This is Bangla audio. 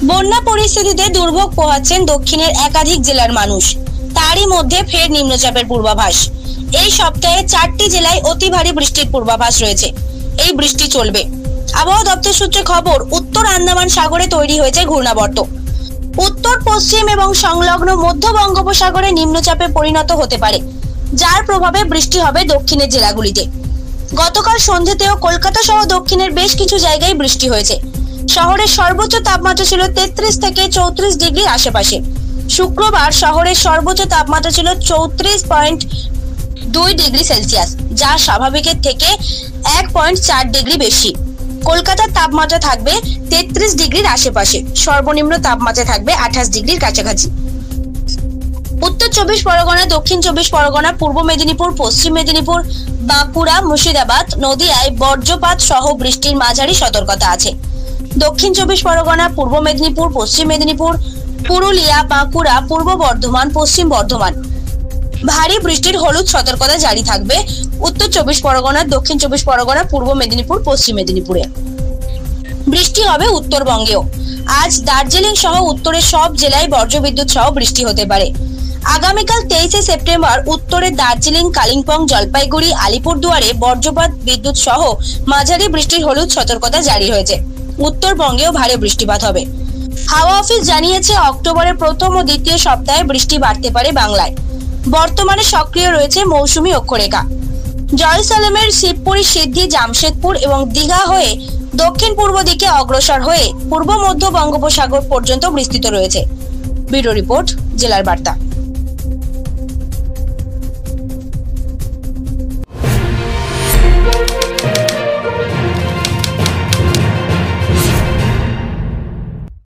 বন্যা পরিস্থিতিতে দুর্ভোগ পোহাচ্ছেন দক্ষিণের একাধিক জেলার মানুষ। তারই মধ্যে ফের নিম্নচাপের পূর্বাভাস। এই সপ্তাহে 4টি জেলায় অতি ভারী বৃষ্টির পূর্বাভাস রয়েছে। এই বৃষ্টি চলবে। আবহাওয়া দপ্তর সূত্রে খবর, উত্তর আন্দামান সাগরে তৈরি হয়েছে ঘূর্ণাবর্ত। উত্তর পশ্চিম এবং সংলগ্ন মধ্য বঙ্গোপসাগরে নিম্নচাপে পরিণত হতে পারে, যার প্রভাবে বৃষ্টি হবে দক্ষিণের জেলাগুলিতে। গতকাল সন্ধ্যেতেও কলকাতা সহ দক্ষিণের বেশ কিছু জায়গায় বৃষ্টি হয়েছে। শহরের সর্বোচ্চ তাপমাত্রা ছিল 33 থেকে 34 ডিগ্রির আশেপাশে। শুক্রবার শহরের সর্বোচ্চ তাপমাত্রা ছিল 34.2 ডিগ্রি সেলসিয়াস, যা স্বাভাবিকের থেকে 1.4 ডিগ্রি বেশি। কলকাতার তাপমাত্রা থাকবে 33 ডিগ্রির আশেপাশে, সর্বনিম্ন তাপমাত্রা থাকবে 28 ডিগ্রির কাছাকাছি। উত্তর 24 পরগনা, দক্ষিণ 24 পরগনা, পূর্ব মেদিনীপুর, পশ্চিম মেদিনীপুর, বাঁকুড়া, মুর্শিদাবাদ, নদিয়ায় বজ্রপাত সহ বৃষ্টির মাঝারি সতর্কতা আছে। দক্ষিণ 24 পরগনা, পূর্ব মেদিনীপুর, পশ্চিম মেদিনীপুর, পুরুলিয়া, বাঁকুড়া, পূর্ব বর্ধমান, পশ্চিম বর্ধমান ভারী বৃষ্টির হলুদ সতর্কতা জারি থাকবে। উত্তর 24 পরগনা, দক্ষিণ 24 পরগনা, পূর্ব মেদিনীপুর, পশ্চিম মেদিনীপুরে বৃষ্টি হবে উত্তরবঙ্গেও। আজ দার্জিলিং সহ উত্তরের সব জেলায় বজ্রবিদ্যুৎ সহ বৃষ্টি হতে পারে। আগামীকাল 23 সেপ্টেম্বর উত্তরে দার্জিলিং, কালিম্পং, জলপাইগুড়ি, আলিপুরদুয়ারে বজ্রপাত, বিদ্যুৎ সহ মাঝারি বৃষ্টির হলুদ সতর্কতা জারি হয়েছে। উত্তরবঙ্গেও ভারী বৃষ্টিপাত হবে। হাওয়া অফিস জানিয়েছে, অক্টোবরের প্রথম ও দ্বিতীয় সপ্তাহে বৃষ্টি বাড়তে পারে বাংলায়। বর্তমানে সক্রিয় রয়েছে মৌসুমী অক্ষরেখা। জয়সালমের শিবপুরি, সিদ্ধি, জামশেদপুর এবং দীঘা হয়ে দক্ষিণ পূর্ব দিকে অগ্রসর হয়ে পূর্ব মধ্য বঙ্গোপসাগর পর্যন্ত বিস্তৃত রয়েছে। ব্যুরো রিপোর্ট, জেলার বার্তা।